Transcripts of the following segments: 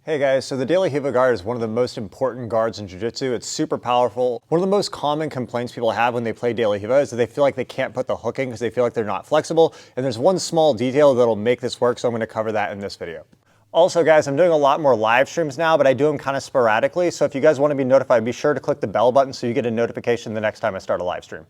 Hey guys, so the De La Riva guard is one of the most important guards in Jiu-Jitsu. It's super powerful. One of the most common complaints people have when they play De La Riva is that they feel like they can't put the hook in because they feel like they're not flexible. And there's one small detail that'll make this work, so I'm going to cover that in this video. Also guys, I'm doing a lot more live streams now, but I do them kind of sporadically. So if you guys want to be notified, be sure to click the bell button so you get a notification the next time I start a live stream.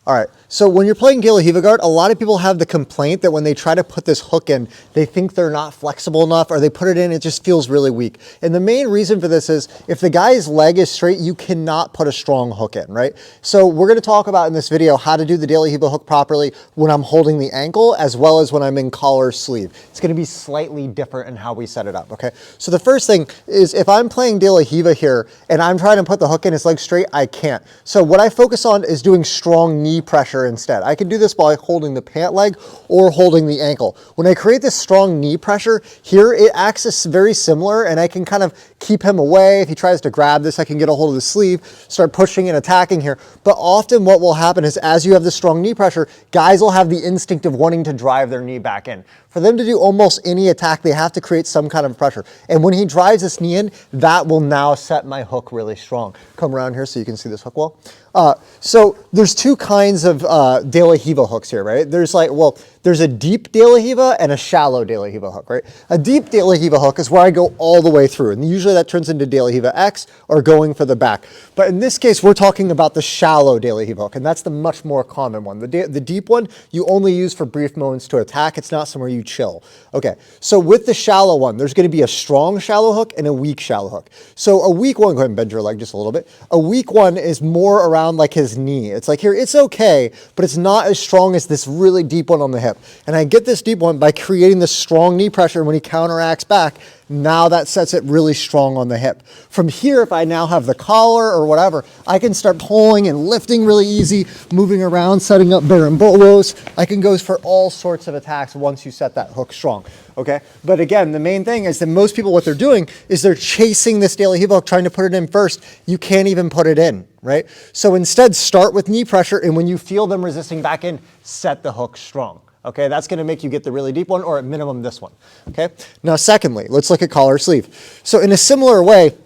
All right, so when you're playing De La Riva guard, a lot of people have the complaint that when they try to put this hook in, they think they're not flexible enough, or they put it in, it just feels really weak. And the main reason for this is if the guy's leg is straight, you cannot put a strong hook in, right? So we're gonna talk about in this video how to do the De La Riva hook properly when I'm holding the ankle, as well as when I'm in collar sleeve. It's gonna be slightly different in how we set it up, okay? So the first thing is if I'm playing De La Riva here and I'm trying to put the hook in his leg straight, I can't. So what I focus on is doing strong knee pressure instead. I can do this by holding the pant leg or holding the ankle. When I create this strong knee pressure here, it acts as very similar, and I can kind of keep him away. If he tries to grab this, I can get a hold of the sleeve, start pushing and attacking here. But often what will happen is as you have this strong knee pressure, guys will have the instinct of wanting to drive their knee back in. For them to do almost any attack, they have to create some kind of pressure. And when he drives this knee in, that will now set my hook really strong. Come around here so you can see this hook well. So there's two kinds of De La Riva hooks here, right? There's there's a deep De La Riva and a shallow De La Riva hook, right? A deep De La Riva hook is where I go all the way through, and usually that turns into De La Riva X or going for the back. But in this case, we're talking about the shallow De La Riva hook, and that's the much more common one. The deep one, you only use for brief moments to attack. It's not somewhere you chill. Okay, so with the shallow one, there's gonna be a strong shallow hook and a weak shallow hook. So a weak one, go ahead and bend your leg just a little bit. A weak one is more around like his knee. It's like here, it's okay, but it's not as strong as this really deep one on the hip. And I get this deep one by creating this strong knee pressure. When he counteracts back, now that sets it really strong on the hip. From here, if I now have the collar or whatever, I can start pulling and lifting really easy, moving around, setting up barambolos. I can go for all sorts of attacks once you set that hook strong, okay? But again, the main thing is that most people, what they're doing is they're chasing this De La Riva hook, trying to put it in first. You can't even put it in, right? So instead, start with knee pressure, and when you feel them resisting back in, set the hook strong. Okay, that's gonna make you get the really deep one, or at minimum this one, okay? Now secondly, let's look at collar sleeve. So in a similar way,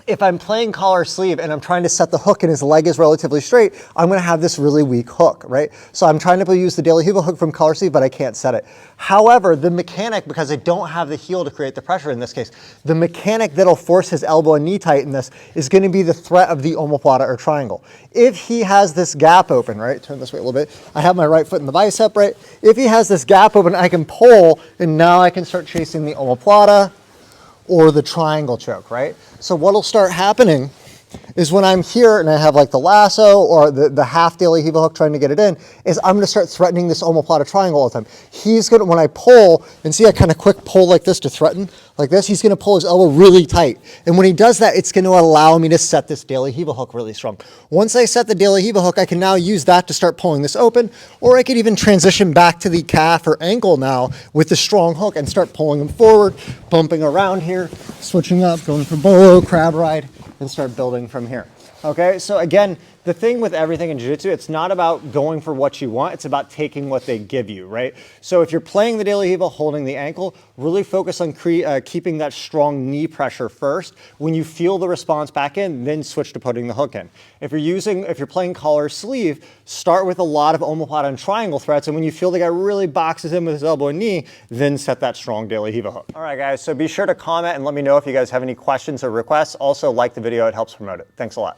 if I'm playing collar sleeve and I'm trying to set the hook and his leg is relatively straight, I'm gonna have this really weak hook, right? So I'm trying to use the De La Riva hook from collar sleeve, but I can't set it. However, the mechanic, because I don't have the heel to create the pressure in this case, the mechanic that'll force his elbow and knee tight in this is gonna be the threat of the omoplata or triangle. If he has this gap open, right? Turn this way a little bit. I have my right foot in the bicep, right? If he has this gap open, I can pull, and now I can start chasing the omoplata or the triangle choke, right? So what'll start happening is when I'm here and I have like the lasso or the half De La Riva hook trying to get it in, is I'm gonna start threatening this omoplata triangle all the time. He's gonna, when I pull, and see I kind of quick pull like this to threaten, like this, he's gonna pull his elbow really tight. And when he does that, it's gonna allow me to set this De La Riva hook really strong. Once I set the De La Riva hook, I can now use that to start pulling this open, or I could even transition back to the calf or ankle now with the strong hook and start pulling him forward, bumping around here, switching up, going for bolo, crab ride, and start building from here. Okay, so again, the thing with everything in Jiu-Jitsu, it's not about going for what you want, it's about taking what they give you, right? So if you're playing the De La Riva, holding the ankle, really focus on keeping that strong knee pressure first. When you feel the response back in, then switch to putting the hook in. If you're playing collar sleeve, start with a lot of omoplata and triangle threats, and when you feel the guy really boxes in with his elbow and knee, then set that strong De La Riva hook. All right, guys, so be sure to comment and let me know if you guys have any questions or requests. Also, like the video, it helps promote it. Thanks a lot.